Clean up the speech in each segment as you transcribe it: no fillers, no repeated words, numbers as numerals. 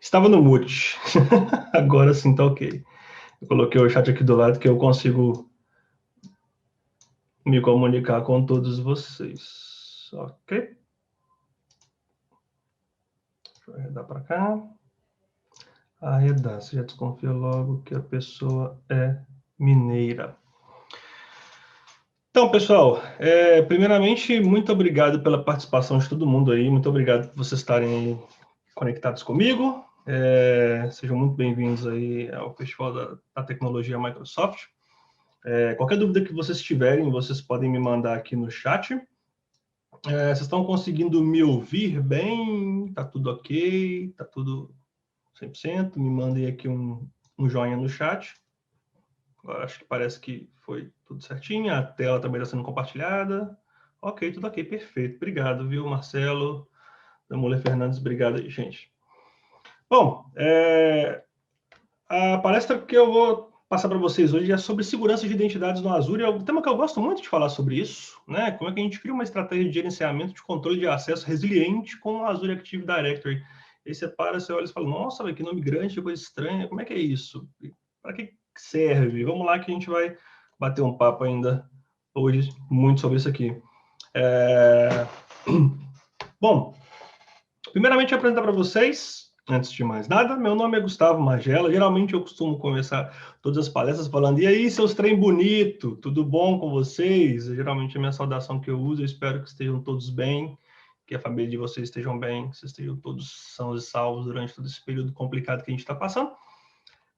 Estava no mute. Agora sim tá ok. Eu coloquei o chat aqui do lado que eu consigo me comunicar com todos vocês. Ok? Deixa eu arredar para cá. Arredar. Você já desconfia logo que a pessoa é mineira. Então, pessoal, primeiramente, muito obrigado pela participação de todo mundo aí. Muito obrigado por vocês estarem conectados comigo. Sejam muito bem-vindos aí ao Festival da Tecnologia Microsoft. Qualquer dúvida que vocês tiverem, vocês podem me mandar aqui no chat. Vocês estão conseguindo me ouvir bem? Tá tudo ok? Tá tudo 100%? Me mandem aqui um joinha no chat. Agora acho que parece que foi tudo certinho. A tela também está sendo compartilhada. Ok, tudo ok, perfeito. Obrigado, viu, Marcelo, da Mulher Fernandes. Obrigado aí, gente. Bom, a palestra que eu vou passar para vocês hoje é sobre segurança de identidades no Azure. É um tema que eu gosto muito de falar sobre isso, né? Como é que a gente cria uma estratégia de gerenciamento de controle de acesso resiliente com o Azure Active Directory. Aí você para, você olha e fala, nossa, que nome grande, que coisa estranha, como é que é isso? Para que serve? Vamos lá que a gente vai bater um papo ainda hoje muito sobre isso aqui. Bom, primeiramente, eu vou apresentar para vocês, antes de mais nada, meu nome é Gustavo Magela. Geralmente eu costumo começar todas as palestras falando, e aí, seus trem bonito, tudo bom com vocês? Geralmente é a minha saudação que eu uso, eu espero que estejam todos bem, que a família de vocês estejam bem, que vocês estejam todos sãos e salvos durante todo esse período complicado que a gente está passando.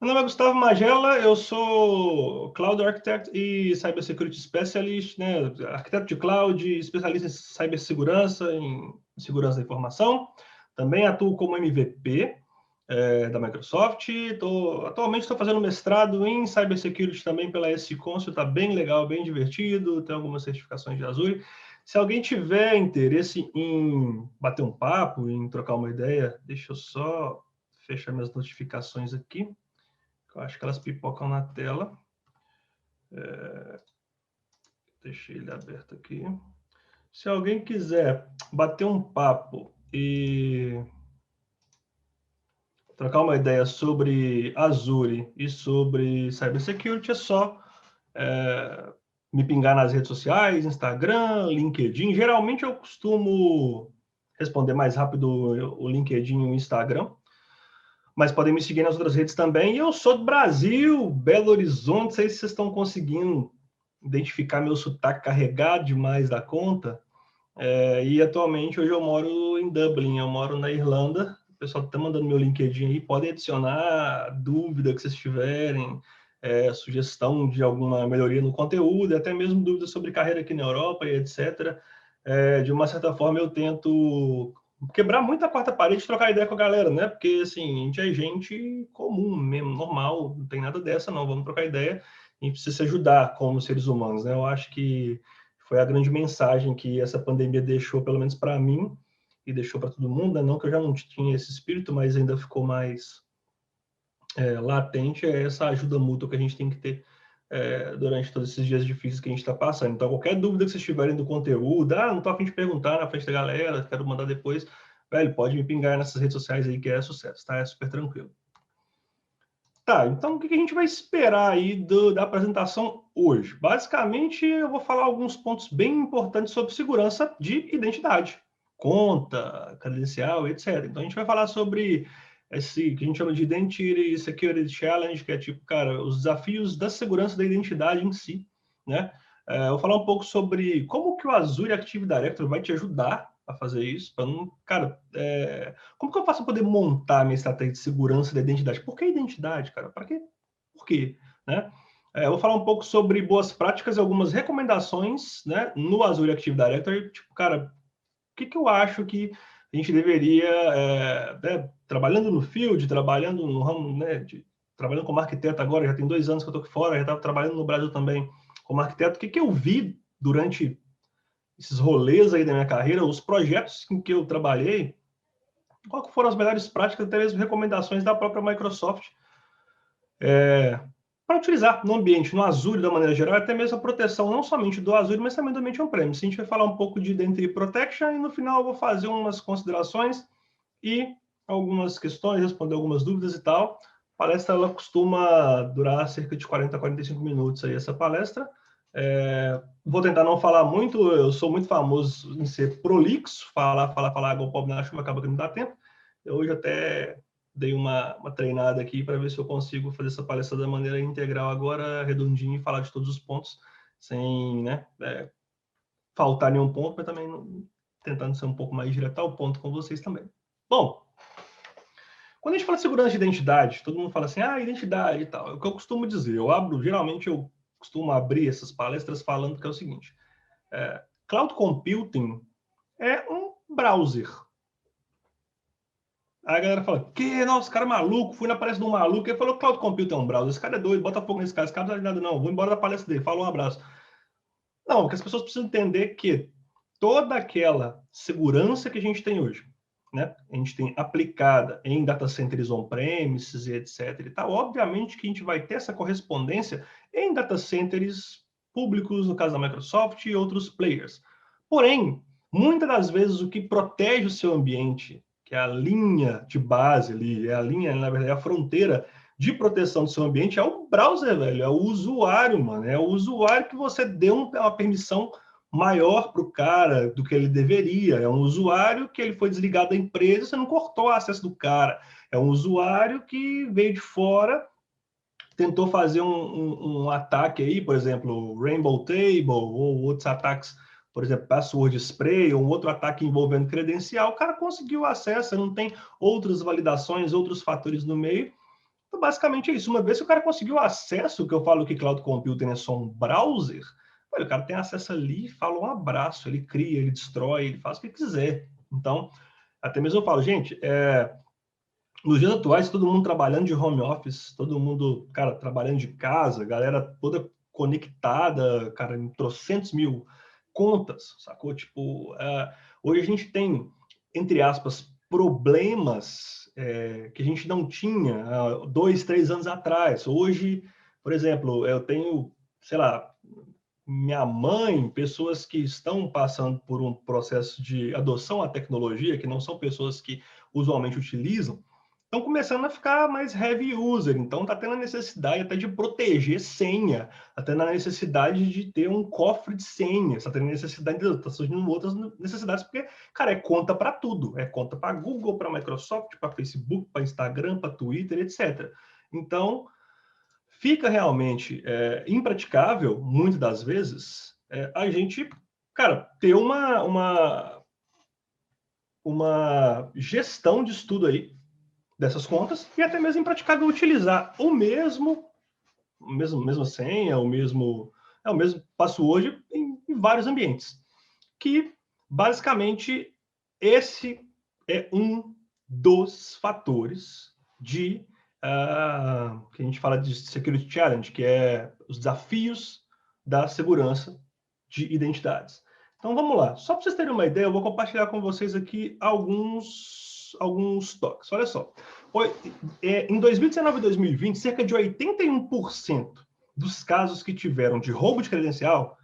Meu nome é Gustavo Magela, eu sou Cloud Architect e Cybersecurity Specialist, né? Arquiteto de Cloud, especialista em cibersegurança, em segurança da informação. Também atuo como MVP da Microsoft. Atualmente estou fazendo mestrado em Cybersecurity também pela SCONSIL, está bem legal, bem divertido, tem algumas certificações de Azure. Se alguém tiver interesse em bater um papo, em trocar uma ideia, deixa eu só fechar minhas notificações aqui. Eu acho que elas pipocam na tela. Deixei ele aberto aqui. Se alguém quiser bater um papo e trocar uma ideia sobre Azure e sobre Cybersecurity, é só me pingar nas redes sociais, Instagram, LinkedIn. Geralmente eu costumo responder mais rápido o LinkedIn e o Instagram, mas podem me seguir nas outras redes também. E eu sou do Brasil, Belo Horizonte. Não sei se vocês estão conseguindo identificar meu sotaque carregado demais da conta. E atualmente, hoje eu moro em Dublin, eu moro na Irlanda. O pessoal está mandando meu LinkedIn aí, podem adicionar dúvida que vocês tiverem, sugestão de alguma melhoria no conteúdo, até mesmo dúvidas sobre carreira aqui na Europa e etc. De uma certa forma, eu tento quebrar muito a quarta parede e trocar ideia com a galera, né? Porque, assim, a gente é gente comum mesmo, normal, não tem nada dessa, não. Vamos trocar ideia, a gente precisa se ajudar como seres humanos, né? Eu acho que foi a grande mensagem que essa pandemia deixou, pelo menos para mim, e deixou para todo mundo, né? Não que eu já não tinha esse espírito, mas ainda ficou mais latente, essa ajuda mútua que a gente tem que ter durante todos esses dias difíceis que a gente está passando. Então, qualquer dúvida que vocês tiverem do conteúdo, não estou a fim de perguntar na frente da galera, quero mandar depois, velho, pode me pingar nessas redes sociais aí que é sucesso, tá? É super tranquilo. Tá, então o que a gente vai esperar aí da apresentação hoje? Basicamente, eu vou falar alguns pontos bem importantes sobre segurança de identidade, conta, credencial, etc. Então, a gente vai falar sobre esse que a gente chama de Identity Security Challenge, que é tipo, cara, os desafios da segurança da identidade em si, né? Eu vou falar um pouco sobre como que o Azure Active Directory vai te ajudar a fazer isso, para não, cara, como que eu faço para poder montar a minha estratégia de segurança da identidade? Por que identidade, cara? Para quê? Por quê? Né? Eu vou falar um pouco sobre boas práticas e algumas recomendações, né, no Azure Active Directory. Tipo, cara, o que eu acho que a gente deveria, trabalhando no field, trabalhando no ramo, né, trabalhando como arquiteto agora, já tem 2 anos que eu estou aqui fora, já estava trabalhando no Brasil também como arquiteto. O que eu vi durante esses rolês aí da minha carreira, os projetos em que eu trabalhei, qual foram as melhores práticas, até mesmo recomendações da própria Microsoft para utilizar no ambiente, no Azure da maneira geral, até mesmo a proteção não somente do Azure, mas também do ambiente on-premise. A gente vai falar um pouco de Identity Protection e no final eu vou fazer umas considerações e algumas questões, responder algumas dúvidas e tal. A palestra ela costuma durar cerca de 40 a 45 minutos aí, essa palestra. Vou tentar não falar muito, eu sou muito famoso em ser prolixo, falar, igual o pobre na chuva, acaba que não dá tempo. Eu hoje até dei uma treinada aqui para ver se eu consigo fazer essa palestra da maneira integral agora, redondinho, e falar de todos os pontos, sem, né, faltar nenhum ponto, mas também tentando ser um pouco mais direto ao ponto com vocês também. Bom, quando a gente fala de segurança de identidade, todo mundo fala assim, identidade e tal. É o que eu costumo dizer. Geralmente eu costumo abrir essas palestras falando que é o seguinte: Cloud Computing é um browser. Aí a galera fala, nossa, cara é maluco, fui na palestra de um maluco, ele falou Cloud Computing é um browser, esse cara é doido, bota fogo nesse cara, esse cara não sabe nada não, vou embora da palestra dele, falou, um abraço. Não, porque as pessoas precisam entender que toda aquela segurança que a gente tem hoje, né? A gente tem aplicada em data centers on-premises e etc. e tal. Obviamente que a gente vai ter essa correspondência em data centers públicos, no caso da Microsoft e outros players. Porém, muitas das vezes o que protege o seu ambiente, que é a linha de base ali, é a linha, na verdade, é a fronteira de proteção do seu ambiente, é o browser, velho, é o usuário, mano. É o usuário que você deu uma permissão maior para o cara do que ele deveria. É um usuário que ele foi desligado da empresa, você não cortou o acesso do cara. É um usuário que veio de fora, tentou fazer um ataque aí, por exemplo, Rainbow Table, ou outros ataques, por exemplo, Password Spray, ou um outro ataque envolvendo credencial, o cara conseguiu acesso, não tem outras validações, outros fatores no meio. Então, basicamente é isso. Uma vez que o cara conseguiu acesso, que eu falo que Cloud Computing é só um browser, o cara tem acesso ali, fala um abraço, ele cria, ele destrói, ele faz o que quiser. Então, até mesmo eu falo, gente, nos dias atuais, todo mundo trabalhando de home office, todo mundo, cara, trabalhando de casa, galera toda conectada, cara, em trocentos mil contas, sacou? Tipo, hoje a gente tem, entre aspas, problemas que a gente não tinha há 2, 3 anos atrás. Hoje, por exemplo, eu tenho, sei lá, minha mãe, pessoas que estão passando por um processo de adoção à tecnologia, que não são pessoas que usualmente utilizam, estão começando a ficar mais heavy user, então está tendo a necessidade até de proteger senha, está tendo a necessidade de ter um cofre de senha, está tendo necessidade, está surgindo outras necessidades, porque, cara, é conta para tudo, é conta para Google, para Microsoft, para Facebook, para Instagram, para Twitter, etc. Então, fica realmente impraticável, muitas das vezes, a gente, cara, ter uma gestão de estudo aí dessas contas e até mesmo impraticável utilizar mesma senha, o mesmo password em vários ambientes. Que, basicamente, esse é um dos fatores que a gente fala de Security Challenge, que é os desafios da segurança de identidades. Então, vamos lá. Só para vocês terem uma ideia, eu vou compartilhar com vocês aqui alguns toques. Olha só. Em 2019 e 2020, cerca de 81% dos casos que tiveram de roubo de credencial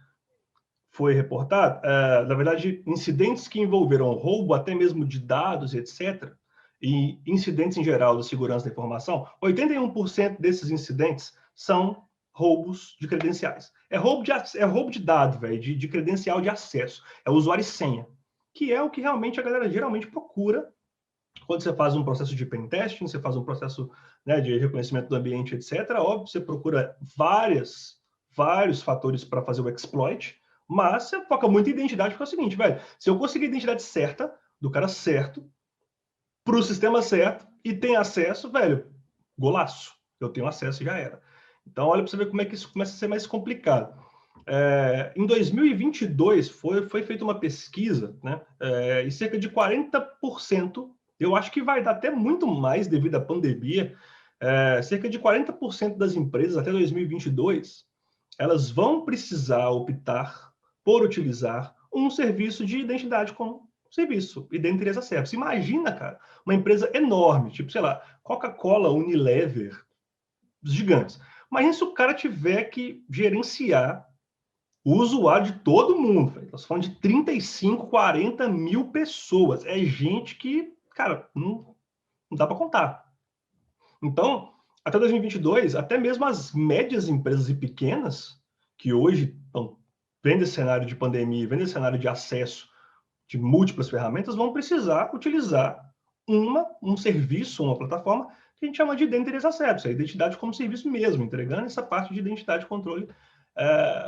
foi reportado, na verdade, incidentes que envolveram roubo até mesmo de dados, etc., e incidentes em geral da segurança da informação, 81% desses incidentes são roubos de credenciais. É roubo de dado, velho, de credencial de acesso. É usuário e senha, que é o que realmente a galera geralmente procura quando você faz um processo de pen testing, você faz um processo, né, de reconhecimento do ambiente, etc. Óbvio, você procura vários fatores para fazer o exploit, mas você foca muito em identidade, porque é o seguinte, velho, se eu conseguir a identidade certa, do cara certo, para o sistema certo, e tem acesso, velho, golaço. Eu tenho acesso e já era. Então, olha para você ver como é que isso começa a ser mais complicado. Em 2022, foi feita uma pesquisa, né, e cerca de 40%, eu acho que vai dar até muito mais devido à pandemia, cerca de 40% das empresas até 2022, elas vão precisar optar por utilizar um serviço de identidade como serviço, e dentre essas serviços. Imagina, cara, uma empresa enorme, tipo, sei lá, Coca-Cola, Unilever, os gigantes. Imagina se o cara tiver que gerenciar o usuário de todo mundo. Véio. Nós falando de 35, 40 mil pessoas. É gente que, cara, Não dá para contar. Então, até 2022, até mesmo as médias empresas e pequenas, que hoje vem desse cenário de pandemia, vem desse cenário de acesso de múltiplas ferramentas, vão precisar utilizar um serviço, uma plataforma que a gente chama de Identity as a Service, a identidade como serviço mesmo, entregando essa parte de identidade e controle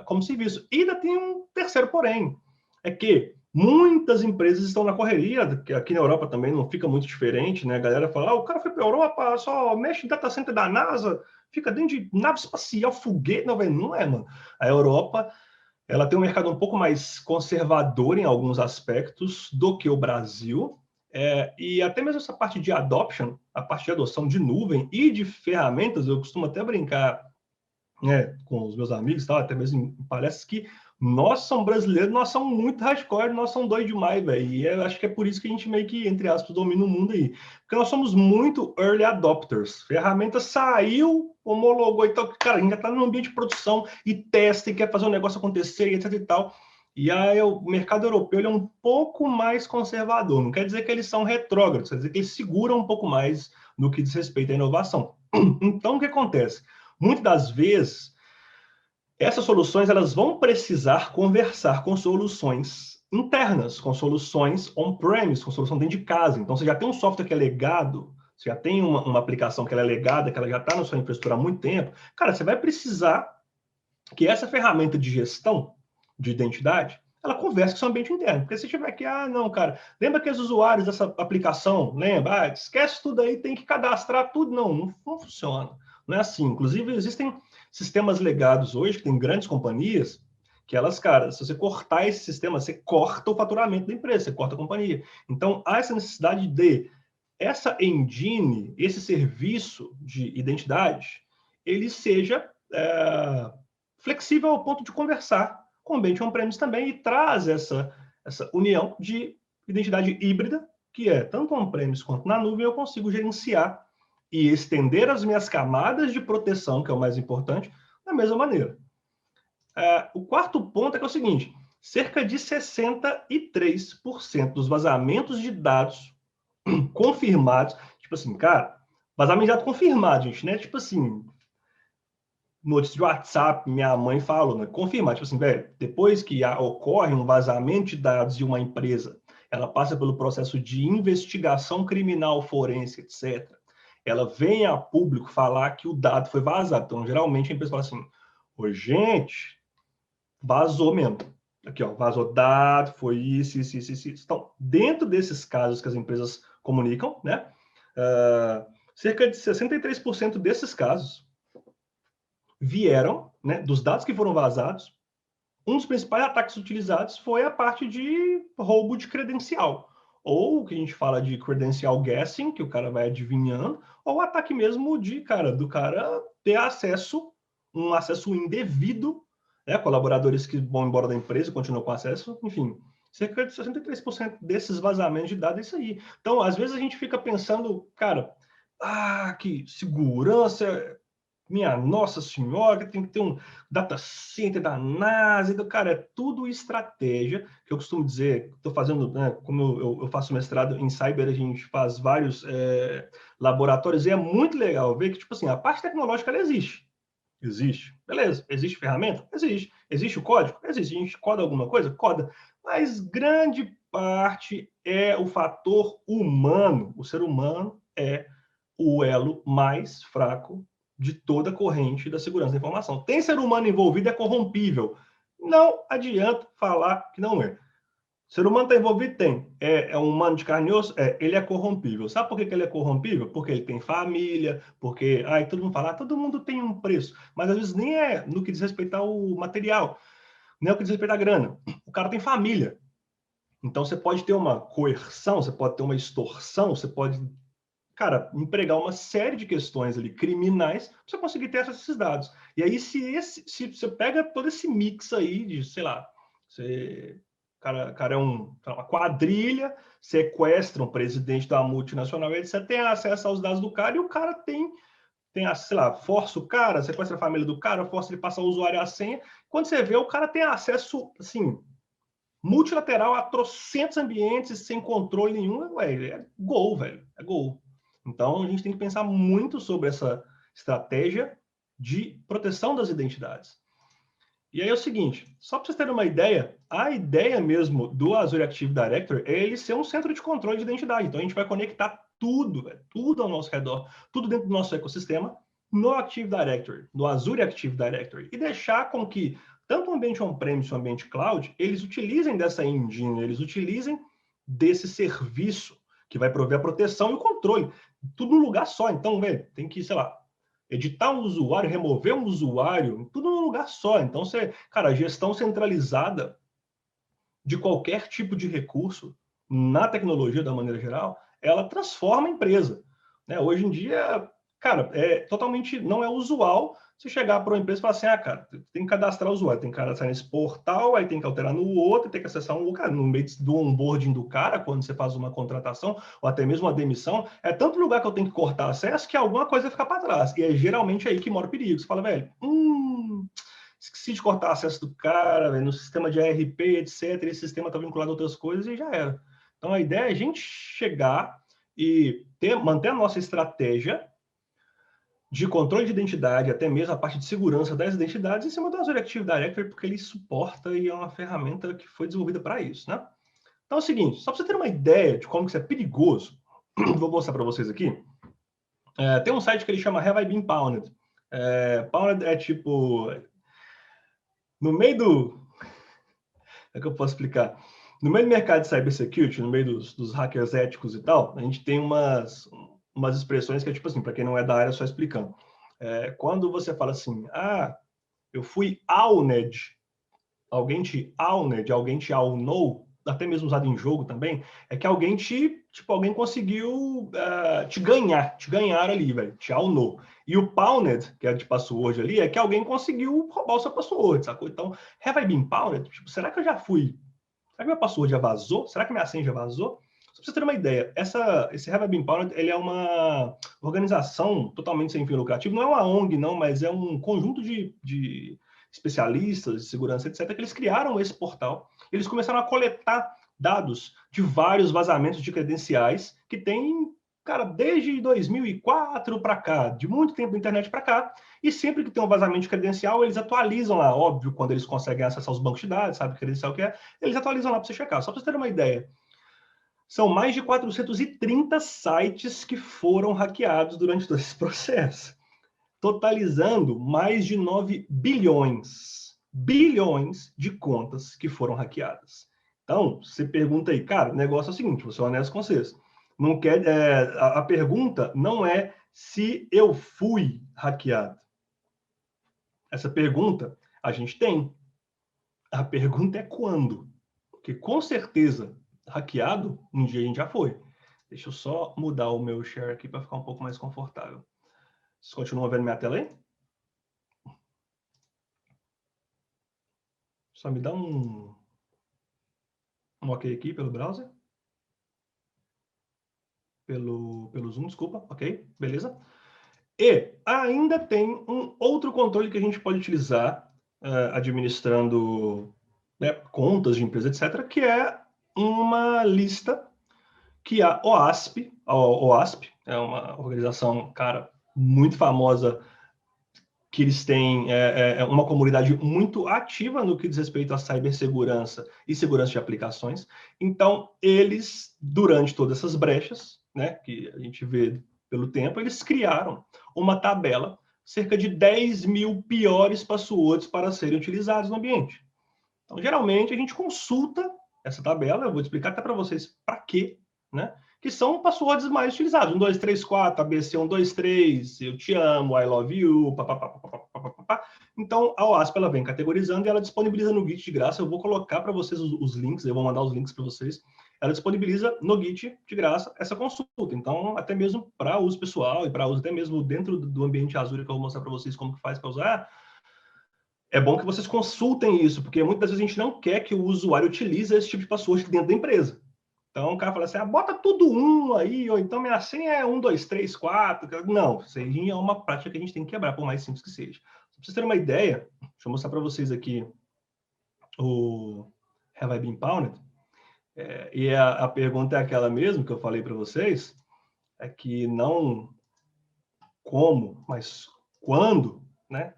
como serviço. E ainda tem um terceiro porém, é que muitas empresas estão na correria, que aqui na Europa também não fica muito diferente, né? A galera fala, o cara foi para a Europa, só mexe em data center da NASA, fica dentro de nave espacial, foguete, não é, mano. A Europa, ela tem um mercado um pouco mais conservador em alguns aspectos do que o Brasil, e até mesmo essa parte de adoption, a parte de adoção de nuvem e de ferramentas, eu costumo até brincar com os meus amigos, tal, até mesmo em palestras, que nós somos brasileiros, nós somos muito hardcore, nós somos doidos demais, velho. E eu acho que é por isso que a gente meio que, entre aspas, domina o mundo aí. Porque nós somos muito early adopters. Ferramenta saiu, homologou e tal. Cara, a gente já está no ambiente de produção e testa e quer fazer o negócio acontecer e etc e tal. E aí o mercado europeu ele é um pouco mais conservador. Não quer dizer que eles são retrógrados, quer dizer que eles seguram um pouco mais no que diz respeito à inovação. Então, o que acontece? Muitas das vezes, essas soluções elas vão precisar conversar com soluções internas, com soluções on-premise, com solução dentro de casa. Então, você já tem um software que é legado, você já tem uma aplicação que ela é legada, que ela já está na sua infraestrutura há muito tempo. Cara, você vai precisar que essa ferramenta de gestão de identidade, ela converse com o seu ambiente interno. Porque se tiver que, não, cara, lembra que os usuários dessa aplicação, lembra? Esquece tudo aí, tem que cadastrar tudo. Não funciona. Não é assim. Inclusive, existem sistemas legados hoje, que tem grandes companhias, que elas, cara, se você cortar esse sistema, você corta o faturamento da empresa, você corta a companhia. Então, há essa necessidade de essa engine, esse serviço de identidade, ele seja flexível ao ponto de conversar com o ambiente on-premise também e traz essa união de identidade híbrida, que é tanto on-premise quanto na nuvem, eu consigo gerenciar e estender as minhas camadas de proteção, que é o mais importante, da mesma maneira. O quarto ponto é que é o seguinte, cerca de 63% dos vazamentos de dados confirmados, tipo assim, cara, vazamento de dados confirmado, gente, né? Tipo assim, notícia de WhatsApp, minha mãe falou, né? Confirmar, tipo assim, velho, depois que ocorre um vazamento de dados de uma empresa, ela passa pelo processo de investigação criminal forense, etc. Ela vem a público falar que o dado foi vazado. Então, geralmente, a empresa fala assim, ô, gente, vazou mesmo. Aqui, ó, vazou dado, foi isso. Então, dentro desses casos que as empresas comunicam, né, cerca de 63% desses casos vieram, né, dos dados que foram vazados. Um dos principais ataques utilizados foi a parte de roubo de credencial, ou o que a gente fala de credencial guessing, que o cara vai adivinhando, ou o ataque mesmo do cara ter um acesso indevido, né, colaboradores que vão embora da empresa e continuam com acesso, enfim, cerca de 63% desses vazamentos de dados é isso aí. Então, às vezes a gente fica pensando, cara, que segurança, minha nossa senhora, tem que ter um data center da NASA, então, cara, é tudo estratégia, que eu costumo dizer, estou fazendo, né, como eu faço mestrado em cyber, a gente faz vários laboratórios, e é muito legal ver que, tipo assim, a parte tecnológica, ela existe. Existe. Beleza. Existe ferramenta? Existe. Existe o código? Existe. A gente coda alguma coisa? Coda. Mas grande parte é o fator humano. O ser humano é o elo mais fraco de toda a corrente da segurança da informação. Tem ser humano envolvido, é corrompível. Não adianta falar que não é. O ser humano está envolvido? Tem. É um humano de carne e osso? Ele é corrompível. Sabe por que ele é corrompível? Porque ele tem família, porque todo mundo fala, todo mundo tem um preço. Mas às vezes nem é no que diz respeito ao material, nem é o que diz respeito à grana. O cara tem família. Então você pode ter uma coerção, você pode ter uma extorsão, você pode, cara, empregar uma série de questões ali criminais para você conseguir ter acesso a esses dados. E aí, se você pega todo esse mix aí de, sei lá, cara é uma quadrilha, sequestra um presidente da multinacional, etc., tem acesso aos dados do cara e o cara tem sei lá, força o cara, sequestra a família do cara, força ele passar o usuário e a senha. Quando você vê, o cara tem acesso, assim, multilateral a trocentos ambientes sem controle nenhum, é gol, velho. É gol. Então, a gente tem que pensar muito sobre essa estratégia de proteção das identidades. E aí é o seguinte, só para vocês terem uma ideia, a ideia mesmo do Azure Active Directory é ele ser um centro de controle de identidade. Então, a gente vai conectar tudo, tudo ao nosso redor, tudo dentro do nosso ecossistema, no Active Directory, no Azure Active Directory, e deixar com que tanto o ambiente on-premise e o ambiente cloud, eles utilizem dessa engine, eles utilizem desse serviço que vai prover a proteção e o controle, tudo num lugar só. Então, velho, tem que, sei lá, editar um usuário, remover um usuário, tudo num lugar só. Então, cara, a gestão centralizada de qualquer tipo de recurso na tecnologia, da maneira geral, ela transforma a empresa. Né? Hoje em dia, cara, totalmente não é usual você chegar para uma empresa e falar assim, cara, tem que cadastrar o usuário, tem que cadastrar nesse portal, aí tem que alterar no outro, tem que acessar um cara, no meio do onboarding do cara, quando você faz uma contratação, ou até mesmo uma demissão, é tanto lugar que eu tenho que cortar acesso que alguma coisa vai ficar para trás. E é geralmente aí que mora o perigo. Você fala, velho, esqueci de cortar acesso do cara, véio, no sistema de ARP, etc. Esse sistema está vinculado a outras coisas e já era. Então, a ideia é a gente chegar e manter a nossa estratégia de controle de identidade, até mesmo a parte de segurança das identidades, em cima do Azure Active Directory, porque ele suporta e é uma ferramenta que foi desenvolvida para isso, né? Então é o seguinte, só para você ter uma ideia de como isso é perigoso, vou mostrar para vocês aqui. Tem um site que ele chama Have I Been Pwned? Pwned é tipo... No meio do... É que eu posso explicar. No meio do mercado de cybersecurity, no meio dos hackers éticos e tal, a gente tem umas expressões que é tipo assim, para quem não é da área, só explicando. Quando você fala assim, eu fui owned, alguém te ownou, até mesmo usado em jogo também, é que alguém alguém conseguiu te ganhar ali, velho, te ownou. E o pawned, que é de password ali, é que alguém conseguiu roubar o seu password, sacou? Então, have I been pawned? Tipo, será que eu já fui? Será que minha password já vazou? Será que minha senha já vazou? Só para você ter uma ideia, esse Have I Been Pawned, ele é uma organização totalmente sem fim lucrativo, não é uma ONG, não, mas é um conjunto de especialistas de segurança, etc., que eles criaram esse portal. Eles começaram a coletar dados de vários vazamentos de credenciais que tem, cara, desde 2004 para cá, de muito tempo da internet para cá, e sempre que tem um vazamento de credencial, eles atualizam lá, óbvio, quando eles conseguem acessar os bancos de dados, sabe que credencial que é, eles atualizam lá para você checar. Só para você ter uma ideia, são mais de 430 sites que foram hackeados durante todo esse processo, totalizando mais de 9 bilhões de contas que foram hackeadas. Então, você pergunta aí, cara, o negócio é o seguinte, vou ser honesto com vocês. Não quer, a pergunta não é se eu fui hackeado. Essa pergunta a gente tem. A pergunta é quando. Porque com certeza, hackeado, um dia a gente já foi. Deixa eu só mudar o meu share aqui para ficar um pouco mais confortável. Vocês continuam vendo minha tela aí? Só me dá um ok aqui pelo browser. Pelo Zoom, desculpa. Ok, beleza. E ainda tem um outro controle que a gente pode utilizar administrando, né, contas de empresa, etc., que é uma lista que a OASP é uma organização, cara, muito famosa, que eles têm uma comunidade muito ativa no que diz respeito à cibersegurança e segurança de aplicações. Então, eles, durante todas essas brechas, né, que a gente vê pelo tempo, eles criaram uma tabela, cerca de 10 mil piores passwords para serem utilizados no ambiente. Então, geralmente, a gente consulta essa tabela, eu vou explicar até para vocês para quê, né? Que são passwords mais utilizados. 1, 2, 3, 4, ABC 1, 2, 3, eu te amo, I love you, papapá. Então, a OASP ela vem categorizando e ela disponibiliza no Git de graça. Eu vou colocar para vocês os links, eu vou mandar os links para vocês. Ela disponibiliza no Git de graça essa consulta. Então, até mesmo para uso pessoal e para uso até mesmo dentro do ambiente Azure, que eu vou mostrar para vocês como que faz para usar, é bom que vocês consultem isso, porque muitas vezes a gente não quer que o usuário utilize esse tipo de password dentro da empresa. Então o cara fala assim, bota tudo um aí, ou então minha senha é 1, 2, 3, 4. Não, isso aí é uma prática que a gente tem que quebrar, por mais simples que seja. Só para vocês terem uma ideia, deixa eu mostrar para vocês aqui o Have I Been Pwned? E a pergunta é aquela mesmo que eu falei para vocês. é que não como, mas quando, né?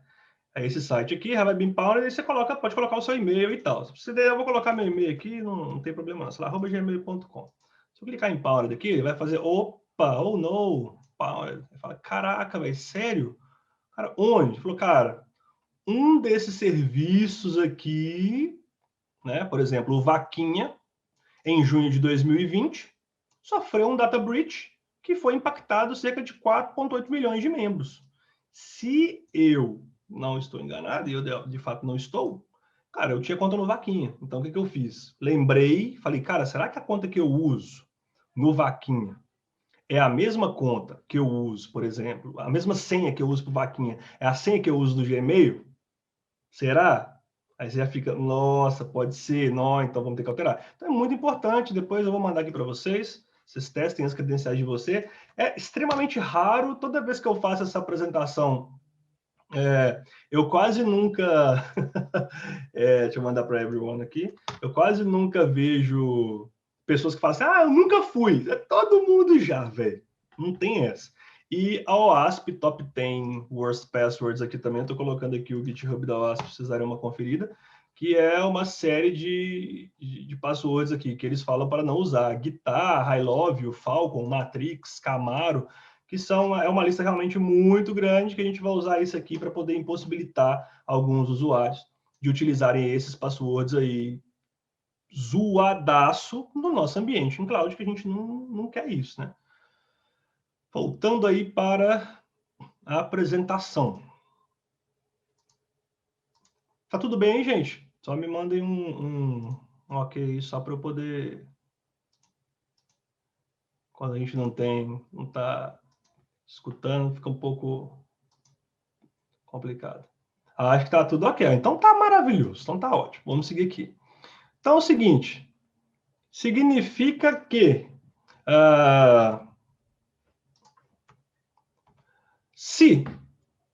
É esse site aqui, Have I Been Pounded, aí você pode colocar o seu e-mail e tal. Se der, eu vou colocar meu e-mail aqui, não tem problema não, sei lá, @gmail.com. Se eu clicar em Pounded aqui, ele vai fazer, opa, oh no, Pounded. Ele fala, caraca, velho, sério? Cara, onde? Ele falou, cara, um desses serviços aqui, né, por exemplo, o Vaquinha, em junho de 2020, sofreu um data breach que foi impactado cerca de 4,8 milhões de membros. Se eu não estou enganado, e eu de fato não estou, cara, eu tinha conta no Vaquinha. Então, o que eu fiz? Lembrei, falei, cara, será que a conta que eu uso no Vaquinha é a mesma conta que eu uso, por exemplo, a mesma senha que eu uso para o Vaquinha, é a senha que eu uso no Gmail? Será? Aí você já fica, nossa, pode ser, não, então vamos ter que alterar. Então é muito importante, depois eu vou mandar aqui para vocês, vocês testem as credenciais de você. É extremamente raro, toda vez que eu faço essa apresentação, eu quase nunca, deixa eu mandar para everyone aqui, eu quase nunca vejo pessoas que falam assim, eu nunca fui. Todo mundo já, velho. Não tem essa. E a OASP Top 10 Worst Passwords aqui também, estou colocando aqui o GitHub da OASP, se vocês darem uma conferida, que é uma série de passwords aqui, que eles falam para não usar. Guitar, I Love You, Falcon, Matrix, Camaro, que é uma lista realmente muito grande, que a gente vai usar isso aqui para poder impossibilitar alguns usuários de utilizarem esses passwords aí zoadaço no nosso ambiente em cloud, que a gente não quer isso, né? Voltando aí para a apresentação. Tá tudo bem, hein, gente? Só me mandem um ok só para eu poder... Quando a gente não está escutando, fica um pouco complicado. Acho que tá tudo ok. Então tá maravilhoso. Então tá ótimo. Vamos seguir aqui. Então é o seguinte. Significa que se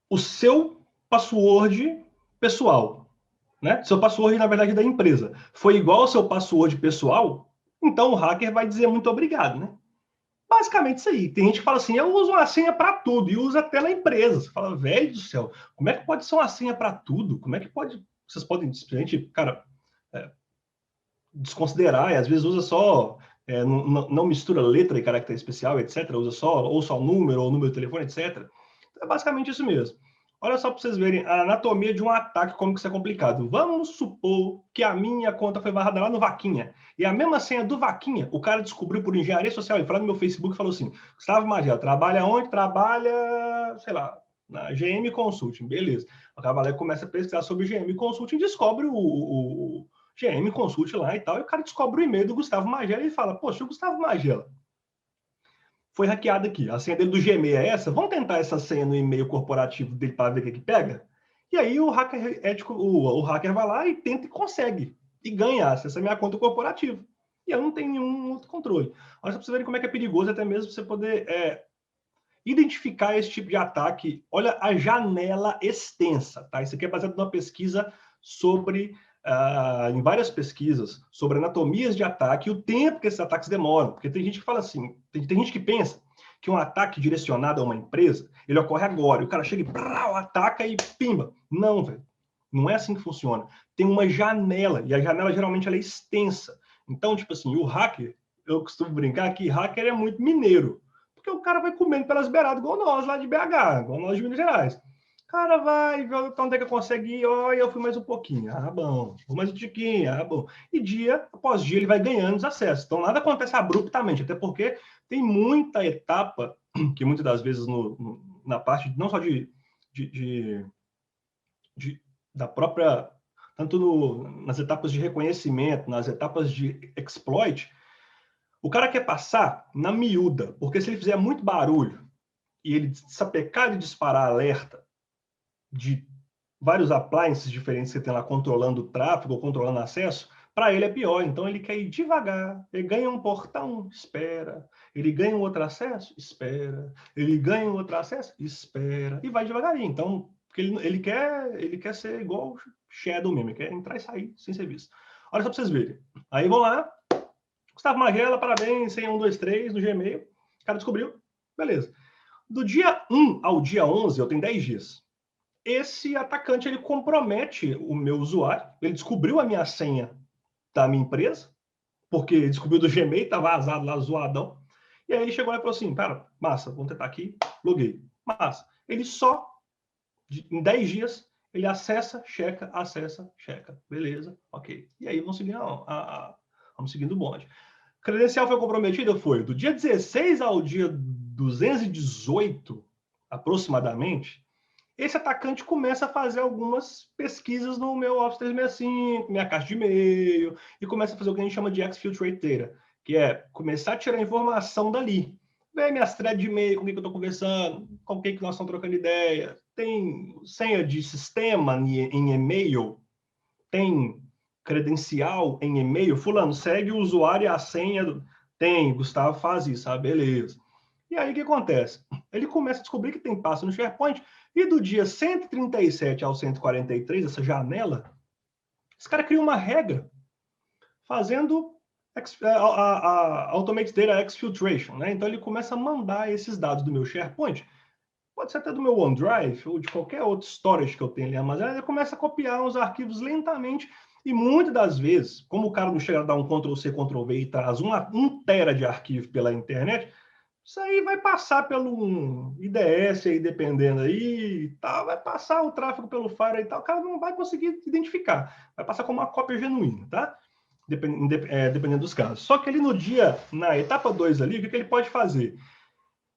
o seu password pessoal, né? Seu password, na verdade, da empresa, foi igual ao seu password pessoal, então o hacker vai dizer muito obrigado, né? Basicamente isso aí. Tem gente que fala assim, eu uso uma senha para tudo, e usa até na empresa. Você fala, velho do céu, como é que pode ser uma senha para tudo? Como é que pode... Vocês podem simplesmente, cara, desconsiderar, e às vezes usa só... não mistura letra e caractere especial, etc. Usa só número, ou número de telefone, etc. Então, é basicamente isso mesmo. Olha só para vocês verem a anatomia de um ataque, como que isso é complicado. Vamos supor que a minha conta foi varrada lá no Vaquinha. E a mesma senha do Vaquinha, o cara descobriu por engenharia social. Ele foi lá no meu Facebook e falou assim, Gustavo Magela, trabalha onde? Trabalha, sei lá, na GM Consulting. Beleza. O cara começa a pesquisar sobre GM Consulting, descobre o GM Consulting lá e tal, e o cara descobre o e-mail do Gustavo Magela e fala, poxa, o Gustavo Magela foi hackeado aqui. A senha dele do Gmail é essa? Vamos tentar essa senha no e-mail corporativo dele para ver o que pega? E aí o hacker ético, o hacker vai lá e tenta e consegue. E ganha acesso à minha conta corporativa. E eu não tenho nenhum outro controle. Olha só para vocês verem como é que é perigoso até mesmo você poder identificar esse tipo de ataque. Olha a janela extensa, tá? Isso aqui é baseado numa pesquisa sobre... em várias pesquisas sobre anatomias de ataque e o tempo que esses ataques demoram. Porque tem gente que fala assim, tem gente que pensa que um ataque direcionado a uma empresa, ele ocorre agora. E o cara chega e ataca e pimba. Não, velho. Não é assim que funciona. Tem uma janela, e a janela geralmente ela é extensa. Então, tipo assim, o hacker, eu costumo brincar que hacker é muito mineiro. Porque o cara vai comendo pelas beiradas, igual nós lá de BH, igual nós de Minas Gerais. O cara vai, vê onde é que consegue ir, olha, eu fui mais um pouquinho, bom, vou mais um tiquinho, bom. E dia após dia ele vai ganhando os acessos. Então nada acontece abruptamente, até porque tem muita etapa que muitas das vezes na parte, não só da própria, tanto nas etapas de reconhecimento, nas etapas de exploit, o cara quer passar na miúda, porque se ele fizer muito barulho e ele sapecar de disparar alerta de vários appliances diferentes que você tem lá controlando o tráfego ou controlando o acesso, para ele é pior. Então ele quer ir devagar. Ele ganha um portão, espera. Ele ganha um outro acesso, espera. Ele ganha um outro acesso, espera. E vai devagarinho. Então, porque ele quer ser igual o Shadow mesmo, ele quer entrar e sair sem ser visto. Olha só para vocês verem. Aí vão lá. Gustavo Magela, parabéns, senha 123 no Gmail. O cara descobriu. Beleza. Do dia 1 ao dia 11, eu tenho 10 dias. Esse atacante, ele compromete o meu usuário, ele descobriu a minha senha da minha empresa, porque descobriu do Gmail, tá vazado lá, zoadão. E aí ele chegou lá e falou assim, cara, massa, vamos tentar aqui, loguei. Massa. Ele só, em 10 dias, ele acessa, checa, beleza, ok. E aí vamos seguindo o bonde. Credencial foi comprometida? Foi. Do dia 16 ao dia 218, aproximadamente, esse atacante começa a fazer algumas pesquisas no meu Office 365, minha caixa de e-mail, e começa a fazer o que a gente chama de exfiltrate data, que é começar a tirar informação dali. Ver minhas threads de e-mail, com quem que eu estou conversando, com quem que nós estamos trocando ideia. Tem senha de sistema em e-mail, tem credencial em e-mail. Fulano, segue o usuário e a senha. Tem, Gustavo faz isso, ah, beleza. E aí o que acontece? Ele começa a descobrir que tem passo no SharePoint, e do dia 137 ao 143, essa janela, esse cara cria uma regra fazendo Automated Data Exfiltration, né? Então ele começa a mandar esses dados do meu SharePoint, pode ser até do meu OneDrive ou de qualquer outro storage que eu tenha ali armazenado, ele começa a copiar os arquivos lentamente, e muitas das vezes, como o cara não chega a dar um Ctrl+C, Ctrl+V e traz 1 tera de arquivo pela internet, isso aí vai passar pelo IDS aí, dependendo aí, tal, vai passar o tráfego pelo Fire e tal, o cara não vai conseguir identificar, vai passar como uma cópia genuína, tá? Dependendo dos casos. Só que ele na etapa 2 ali, o que ele pode fazer?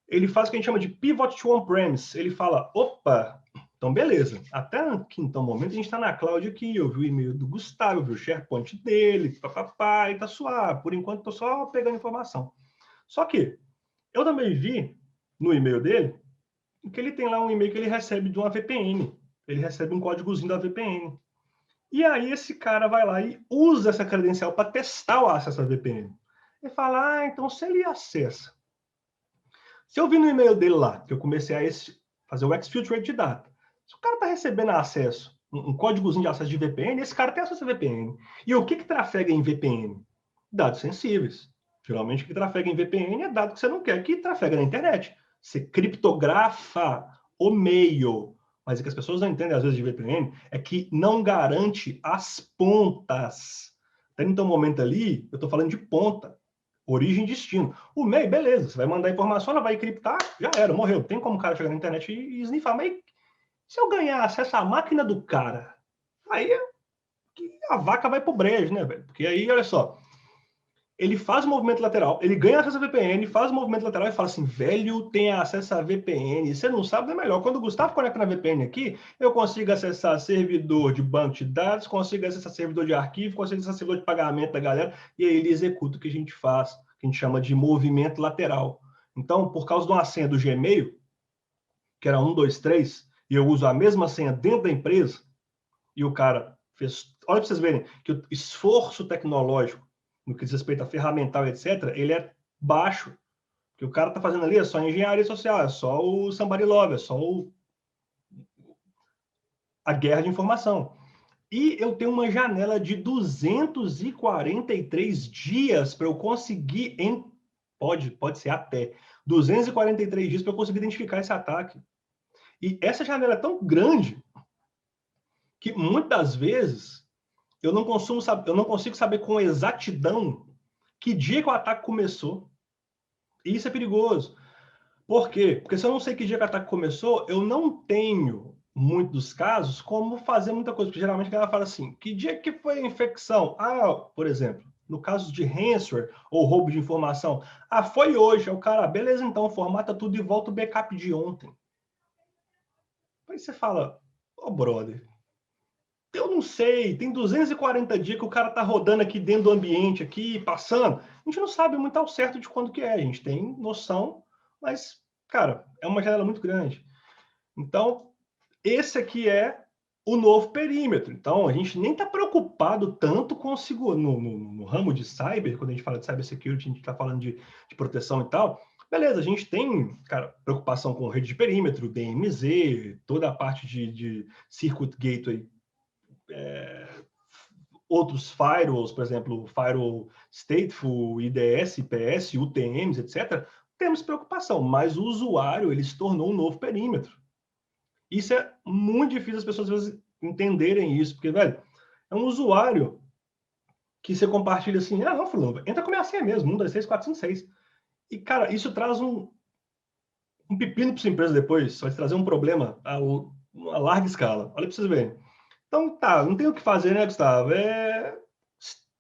Ele faz o que a gente chama de pivot to on-premise. Ele fala, opa, então beleza, até aqui então momento a gente está na cloud aqui, eu vi o e-mail do Gustavo, eu vi o SharePoint dele, papapá, e tá suave, por enquanto estou só pegando informação. Só que eu também vi no e-mail dele que ele tem lá um e-mail que ele recebe de uma VPN. Ele recebe um códigozinho da VPN. E aí esse cara vai lá e usa essa credencial para testar o acesso à VPN. Ele fala, então se ele acessa. Se eu vi no e-mail dele lá, que eu comecei a fazer o exfiltrate de data, se o cara está recebendo acesso, um códigozinho de acesso de VPN, esse cara tem acesso a VPN. E o que trafega em VPN? Dados sensíveis. Geralmente o que trafega em VPN é dado que você não quer que trafega na internet. Você criptografa o meio. Mas o que as pessoas não entendem, às vezes, de VPN, é que não garante as pontas. Até então, momento ali, eu estou falando de ponta. Origem e destino. O meio, beleza. Você vai mandar informação, ela vai encriptar, já era, morreu. Tem como o cara chegar na internet e snifar. Mas se eu ganhar acesso à máquina do cara, aí a vaca vai pro brejo, né, velho? Porque aí, olha só, ele faz o movimento lateral, ele ganha acesso a VPN, faz o movimento lateral e fala assim, velho, tem acesso a VPN. Você não sabe, é melhor. Quando o Gustavo conecta na VPN aqui, eu consigo acessar servidor de banco de dados, consigo acessar servidor de arquivo, consigo acessar servidor de pagamento da galera, e aí ele executa o que a gente faz, que a gente chama de movimento lateral. Então, por causa de uma senha do Gmail, que era 123, e eu uso a mesma senha dentro da empresa, e o cara fez... Olha para vocês verem que o esforço tecnológico no que diz respeito a ferramental, etc., ele é baixo. O que o cara está fazendo ali é só engenharia social, é só o somebody love, é só a guerra de informação. E eu tenho uma janela de 243 dias para eu conseguir, pode ser até 243 dias para eu conseguir identificar esse ataque. E essa janela é tão grande que muitas das vezes eu não consigo saber com exatidão que dia que o ataque começou. E isso é perigoso. Por quê? Porque se eu não sei que dia que o ataque começou, eu não tenho, muitos dos casos, como fazer muita coisa. Porque geralmente a galera fala assim, que dia que foi a infecção? Por exemplo, no caso de ransomware ou roubo de informação. Foi hoje. É o cara, beleza, então, formata tudo e volta o backup de ontem. Aí você fala, brother, eu não sei, tem 240 dias que o cara tá rodando aqui dentro do ambiente, aqui, passando. A gente não sabe muito ao certo de quando que é, a gente tem noção, mas, cara, é uma janela muito grande. Então, esse aqui é o novo perímetro. Então, a gente nem está preocupado tanto com o no ramo de cyber, quando a gente fala de cybersecurity, a gente está falando de proteção e tal. Beleza, a gente tem, cara, preocupação com rede de perímetro, DMZ, toda a parte de circuit gateway, outros firewalls, por exemplo, firewall stateful, IDS, IPS, UTMs, etc., temos preocupação, mas o usuário, ele se tornou um novo perímetro. Isso é muito difícil as pessoas, às vezes, entenderem isso, porque, velho, é um usuário que você compartilha assim, não, fulano, entra com a minha senha mesmo, 1, 2, 3, 4, 5, 6. E, cara, isso traz um pepino para sua empresa depois, vai te trazer um problema a larga escala. Olha para vocês verem. Então, tá, não tem o que fazer, né, Gustavo?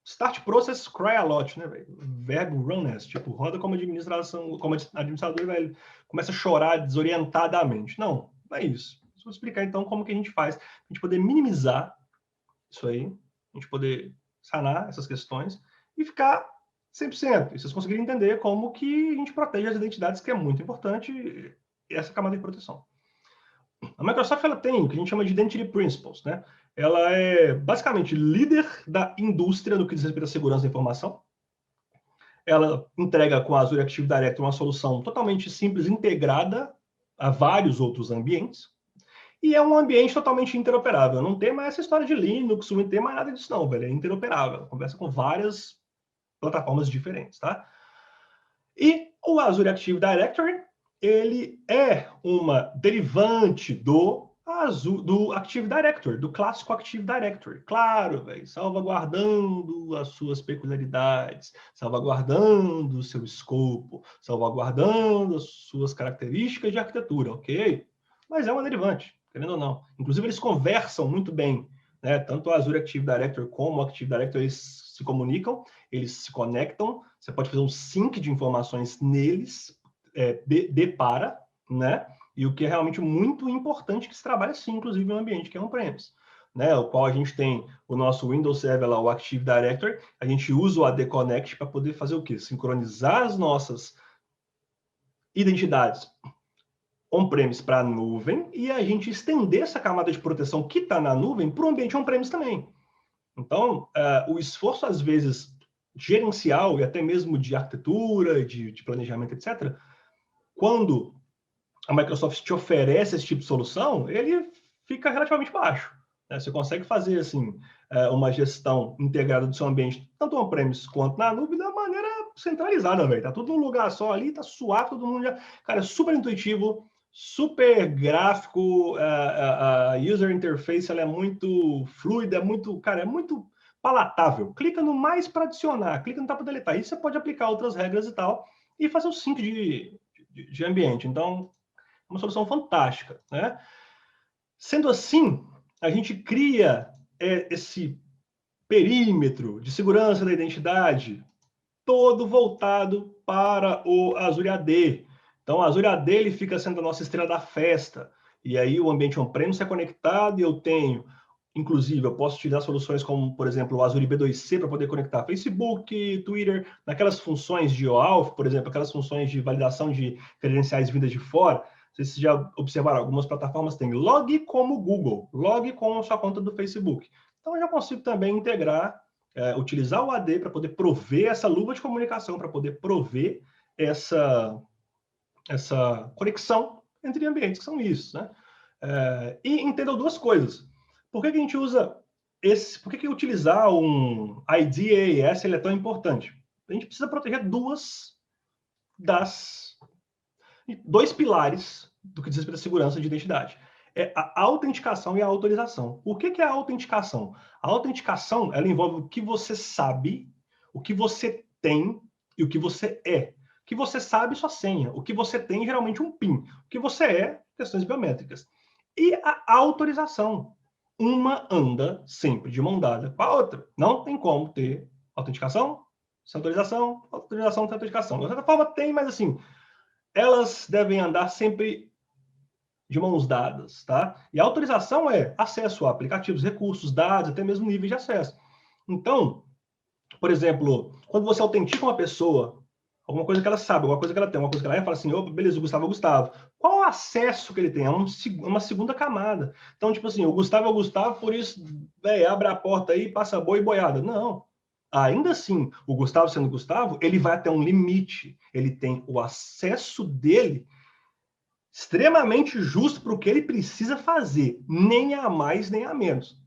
Start process cry a lot, né, velho? Verbo run as, tipo, roda como administrador, velho, começa a chorar desorientadamente. Não é isso. Vou explicar, então, como que a gente faz para a gente poder minimizar isso aí, a gente poder sanar essas questões e ficar 100%. E vocês conseguirem entender como que a gente protege as identidades, que é muito importante, essa camada de proteção. A Microsoft, ela tem o que a gente chama de Identity Principles, né? Ela é basicamente líder da indústria no que diz respeito à segurança da informação. Ela entrega com a Azure Active Directory uma solução totalmente simples, integrada a vários outros ambientes. E é um ambiente totalmente interoperável. Não tem mais essa história de Linux, não tem mais nada disso não, velho. É interoperável. Conversa com várias plataformas diferentes, tá? E o Azure Active Directory, ele é uma derivante do Active Directory, do clássico Active Directory. Claro, velho, salvaguardando as suas peculiaridades, salvaguardando o seu escopo, salvaguardando as suas características de arquitetura, ok? Mas é uma derivante, querendo ou não. Inclusive, eles conversam muito bem, né? Tanto o Azure Active Directory como o Active Directory, eles se comunicam, eles se conectam, você pode fazer um sync de informações neles, para, né? E o que é realmente muito importante que se trabalha assim, inclusive no ambiente que é on-premise, né? O qual a gente tem o nosso Windows Server lá, o Active Directory, a gente usa o AD Connect para poder fazer o quê? Sincronizar as nossas identidades on-premise para a nuvem e a gente estender essa camada de proteção que está na nuvem para o ambiente on-premise também. Então, o esforço, às vezes, gerencial e até mesmo de arquitetura, de planejamento, etc., quando a Microsoft te oferece esse tipo de solução, ele fica relativamente baixo. Né? Você consegue fazer assim, uma gestão integrada do seu ambiente, tanto on-premise quanto na nuvem, da maneira centralizada, velho. Tá tudo num lugar só ali, tá suave, todo mundo já... Cara, é super intuitivo, super gráfico, a user interface ela é muito fluida, é muito palatável. Clica no mais para adicionar, clica no para deletar. Isso você pode aplicar outras regras e tal, e fazer o sync de ambiente. Então, uma solução fantástica, né? Sendo assim, a gente cria esse perímetro de segurança da identidade todo voltado para o Azure AD. Então, o Azure AD ele fica sendo a nossa estrela da festa. E aí o ambiente on-premise é conectado e eu tenho, inclusive, eu posso utilizar soluções como, por exemplo, o Azure B2C para poder conectar Facebook, Twitter, naquelas funções de OAuth, por exemplo, aquelas funções de validação de credenciais vindas de fora. Vocês já observaram, algumas plataformas têm log como Google, log com a sua conta do Facebook. Então, eu já consigo também integrar, utilizar o AD para poder prover essa luva de comunicação, para poder prover essa conexão entre ambientes, que são isso, né? E entendam duas coisas. Por que a gente usa por que utilizar um ID AES ele é tão importante? A gente precisa proteger dois pilares do que diz respeito à segurança de identidade. É a autenticação e a autorização. O que é a autenticação? A autenticação, ela envolve o que você sabe, o que você tem e o que você é. O que você sabe, sua senha. O que você tem, geralmente, um PIN. O que você é, questões biométricas. E a autorização. Uma anda sempre de mão dada com a outra. Não tem como ter autenticação sem autorização, autorização sem autenticação. De certa forma, tem, mas assim, elas devem andar sempre de mãos dadas, tá? E a autorização é acesso a aplicativos, recursos, dados, até mesmo níveis de acesso. Então, por exemplo, quando você autentica uma pessoa, alguma coisa que ela sabe, alguma coisa que ela tem, alguma coisa que ela é, fala assim, opa, beleza, o Gustavo é o Gustavo. Qual o acesso que ele tem? É uma segunda camada. Então, tipo assim, o Gustavo é o Gustavo, por isso, abre a porta aí, passa boi e boiada. Não. Ainda assim, o Gustavo sendo Gustavo, ele vai até um limite. Ele tem o acesso dele extremamente justo para o que ele precisa fazer. Nem a mais, nem a menos.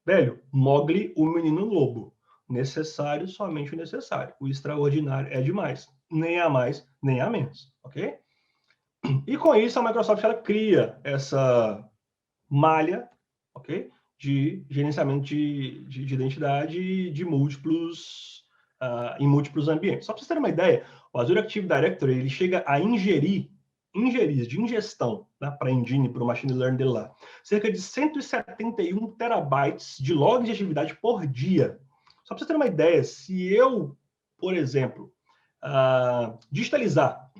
Velho, Mowgli, o menino lobo. Necessário, somente o necessário. O extraordinário é demais. nem a mais, nem a menos, ok? E com isso, a Microsoft ela cria essa malha, ok? De gerenciamento de identidade de múltiplos, em múltiplos ambientes. Só para vocês terem uma ideia, o Azure Active Directory ele chega a ingerir de ingestão, né, para a engine, para o machine learning dele lá, cerca de 171 terabytes de logs de atividade por dia. Só para vocês terem uma ideia, se eu, por exemplo, digitalizar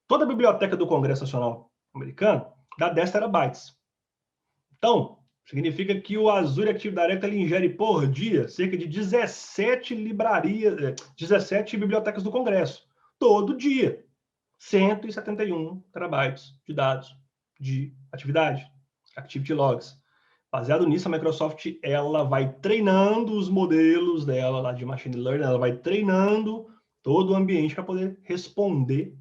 toda a biblioteca do Congresso Nacional Americano, dá 10 terabytes. Então, significa que o Azure Active Directory ele ingere por dia cerca de 17 bibliotecas do Congresso. Todo dia. 171 terabytes de dados de atividade, activity logs. Baseado nisso, a Microsoft ela vai treinando os modelos dela lá de machine learning, ela vai treinando todo o ambiente para poder responder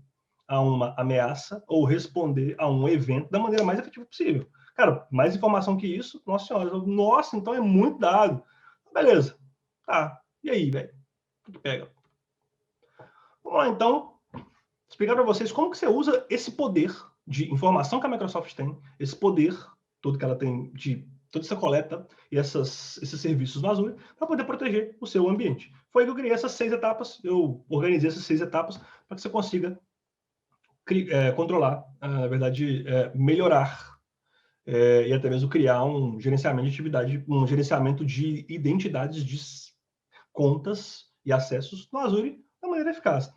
a uma ameaça ou responder a um evento da maneira mais efetiva possível. Cara, mais informação que isso, nossa senhora, nossa, então é muito dado. Beleza. Tá. E aí, velho? O que pega? Vamos lá, então, explicar para vocês como que você usa esse poder de informação que a Microsoft tem, esse poder todo que ela tem de toda essa coleta e esses serviços no Azure para poder proteger o seu ambiente. Foi aí que eu criei essas 6 etapas, eu organizei essas 6 etapas para que você consiga controlar, na verdade, melhorar e até mesmo criar um gerenciamento de atividade, um gerenciamento de identidades de contas e acessos no Azure da maneira eficaz.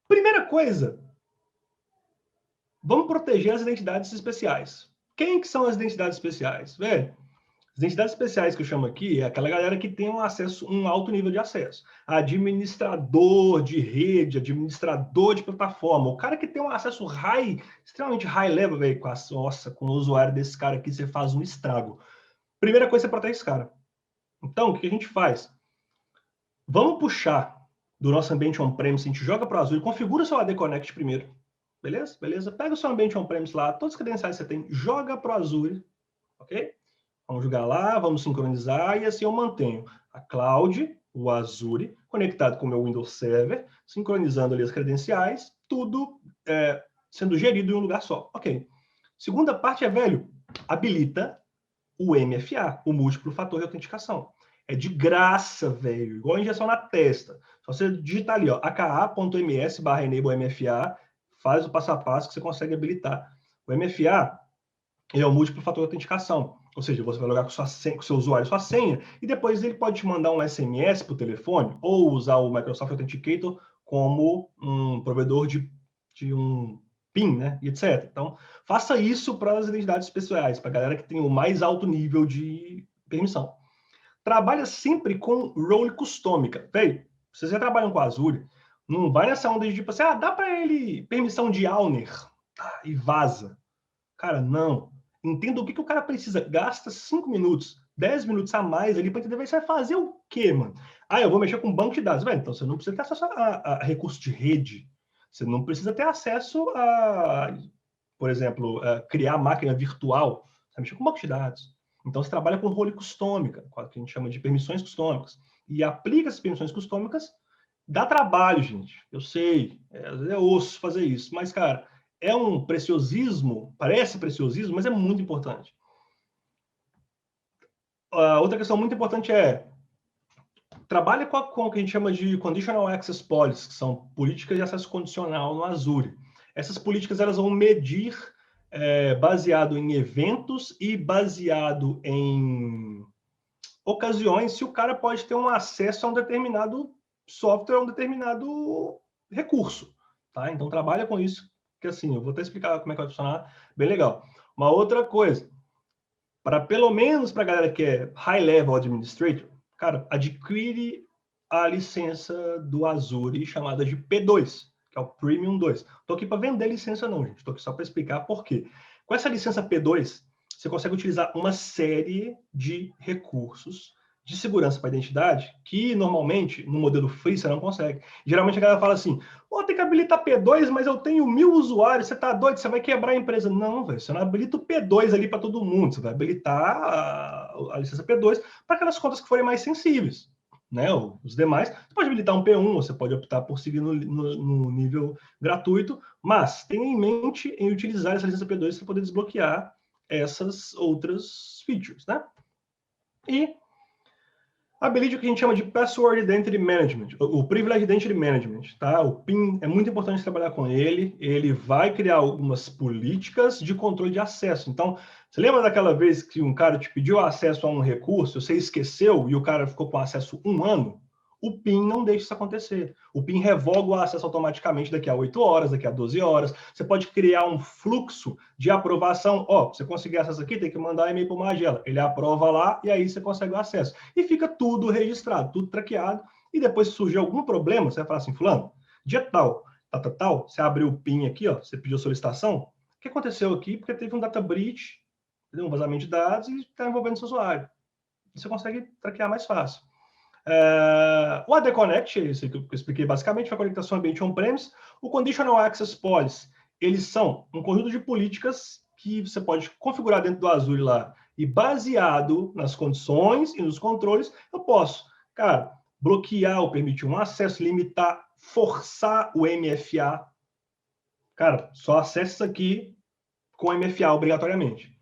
Primeira coisa, vamos proteger as identidades especiais. Quem que são as identidades especiais? Velho, as identidades especiais que eu chamo aqui é aquela galera que tem um alto nível de acesso. Administrador de rede, administrador de plataforma. O cara que tem um acesso extremamente high level, velho, com o usuário desse cara aqui, você faz um estrago. Primeira coisa, você protege esse cara. Então, o que a gente faz? Vamos puxar do nosso ambiente on-premise, a gente joga para o Azure, configura o seu AD Connect primeiro. Beleza? Beleza? Pega o seu ambiente on-premise lá, todas as credenciais que você tem, joga para o Azure, ok? Vamos jogar lá, vamos sincronizar e assim eu mantenho a cloud, o Azure, conectado com o meu Windows Server, sincronizando ali as credenciais, tudo sendo gerido em um lugar só. Ok. Segunda parte velho, habilita o MFA, o múltiplo fator de autenticação. É de graça, velho, igual injeção na testa. Só você digitar ali, ó, aka.ms/enable-mfa, faz o passo a passo que você consegue habilitar. O MFA ele é o múltiplo fator de autenticação. Ou seja, você vai logar com o seu usuário sua senha e depois ele pode te mandar um SMS para o telefone ou usar o Microsoft Authenticator como um provedor de um PIN, né? E etc. Então, faça isso para as identidades especiais, para a galera que tem o mais alto nível de permissão. Trabalha sempre com role custômica. Véi, se você trabalha com Azure, não vai nessa onda de tipo assim, dá para ele permissão de owner e vaza. Cara, não. Entenda o que o cara precisa. Gasta 5 minutos, 10 minutos a mais ali para entender. Você vai fazer o quê, mano? Eu vou mexer com banco de dados. Então você não precisa ter acesso a recurso de rede. Você não precisa ter acesso a, por exemplo, criar máquina virtual. Você vai mexer com banco de dados. Então você trabalha com role custômica, que a gente chama de permissões custômicas. E aplica essas permissões custômicas. Dá trabalho, gente. Eu sei. Às vezes é osso fazer isso. Mas, cara, é um preciosismo, parece preciosismo, mas é muito importante. Outra questão muito importante trabalhe com o que a gente chama de Conditional Access Policies, que são políticas de acesso condicional no Azure. Essas políticas elas vão medir baseado em eventos e baseado em ocasiões se o cara pode ter um acesso a um determinado software, a um determinado recurso. Tá? Então, trabalha com isso, que assim, eu vou até explicar como é que vai funcionar, bem legal. Uma outra coisa, pelo menos para a galera que é High Level Administrator, cara, adquire a licença do Azure chamada de P2, que é o Premium 2. Estou aqui para vender licença não, gente. Estou aqui só para explicar por quê. Com essa licença P2, você consegue utilizar uma série de recursos de segurança para a identidade que, normalmente, no modelo free, você não consegue. Geralmente, a galera fala assim, tem que habilitar P2, mas eu tenho 1000 usuários, você tá doido? Você vai quebrar a empresa. Não, velho, você não habilita o P2 ali para todo mundo, você vai habilitar a licença P2 para aquelas contas que forem mais sensíveis. né, os demais. Você pode habilitar um P1, você pode optar por seguir no nível gratuito, mas tenha em mente em utilizar essa licença P2 para poder desbloquear essas outras features, né? E habilite o que a gente chama de Password Identity Management, o Privileged Identity Management, tá? O PIN é muito importante trabalhar com ele, ele vai criar algumas políticas de controle de acesso. Então, você lembra daquela vez que um cara te pediu acesso a um recurso, você esqueceu e o cara ficou com acesso 1 ano? O PIN não deixa isso acontecer. O PIN revoga o acesso automaticamente daqui a 8 horas, daqui a 12 horas. Você pode criar um fluxo de aprovação. Ó, você conseguir acesso aqui, tem que mandar e-mail para o Magela. Ele aprova lá e aí você consegue o acesso. E fica tudo registrado, tudo traqueado. E depois, se surgir algum problema, você vai falar assim, fulano, dia tal, tal, você abriu o PIN aqui, ó, você pediu solicitação. O que aconteceu aqui? Porque teve um data breach, um vazamento de dados e está envolvendo seu usuário. Você consegue traquear mais fácil. O AD Connect, isso que eu expliquei basicamente, foi a conectação ambiente on-premise. O Conditional Access Policy, eles são um conjunto de políticas que você pode configurar dentro do Azure lá. E baseado nas condições e nos controles, eu posso, cara, bloquear ou permitir um acesso, limitar, forçar o MFA. Cara, só acesse isso aqui com MFA obrigatoriamente.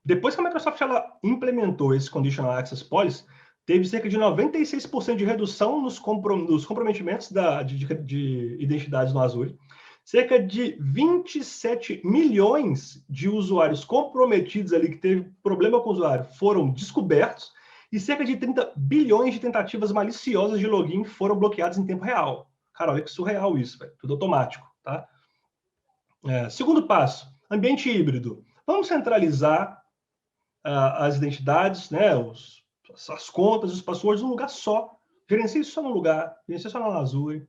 Depois que a Microsoft ela implementou esse Conditional Access Policy, teve cerca de 96% de redução nos comprometimentos de identidades no Azure. Cerca de 27 milhões de usuários comprometidos ali, que teve problema com o usuário, foram descobertos. E cerca de 30 bilhões de tentativas maliciosas de login foram bloqueadas em tempo real. Cara, olha que surreal isso, véio. Tudo automático, tá? Segundo passo, ambiente híbrido. Vamos centralizar as identidades, né, as contas, os passwords num lugar só. Gerencie isso só num lugar, gerencie só na Azure.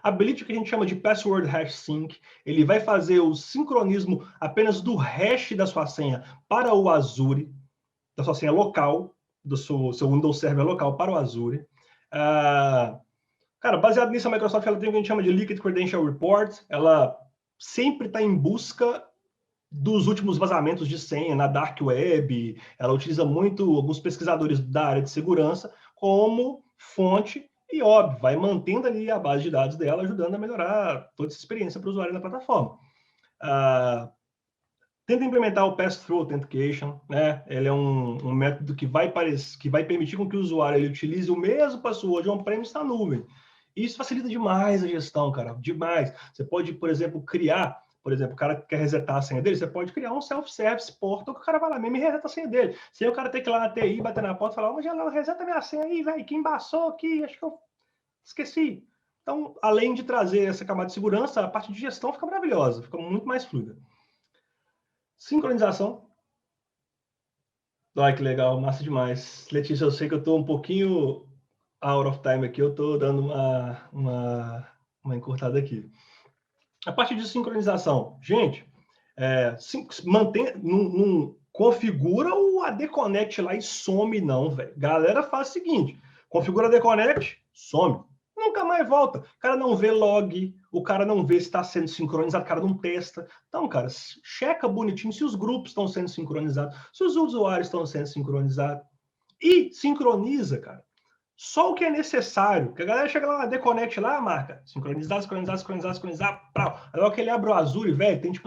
Habilite o que a gente chama de Password Hash Sync. Ele vai fazer o sincronismo apenas do hash da sua senha para o Azure, da sua senha local, do seu Windows Server local para o Azure. Cara, baseado nisso, a Microsoft ela tem o que a gente chama de Liquid Credential Report. Ela sempre está em busca dos últimos vazamentos de senha na Dark Web. Ela utiliza muito alguns pesquisadores da área de segurança como fonte e, óbvio, vai mantendo ali a base de dados dela, ajudando a melhorar toda essa experiência para o usuário na plataforma. Tenta implementar o Pass-Through Authentication, né? Ele é um método que vai permitir com que o usuário ele utilize o mesmo password on-premise na nuvem. Isso facilita demais a gestão, cara, demais. Você pode, por exemplo, o cara quer resetar a senha dele, você pode criar um self-service portal que o cara vai lá mesmo e reseta a senha dele. Sem o cara ter que ir lá na TI, bater na porta e falar, Magela, reseta minha senha aí, velho, que embaçou aqui, acho que eu esqueci. Então, além de trazer essa camada de segurança, a parte de gestão fica maravilhosa, fica muito mais fluida. Sincronização. Olha que legal, massa demais. Letícia, eu sei que eu estou um pouquinho out of time aqui, eu estou dando uma encurtada aqui. A parte de sincronização, gente, não configura o AD Connect lá e some não, velho. Galera faz o seguinte, configura AD Connect, some. Nunca mais volta. O cara não vê log, o cara não vê se está sendo sincronizado, o cara não testa. Então, cara, checa bonitinho se os grupos estão sendo sincronizados, se os usuários estão sendo sincronizados. E sincroniza, cara, só o que é necessário. Porque a galera chega lá na Deconnect lá, marca sincronizar. Aí logo que ele abre o Azure, velho, tem tipo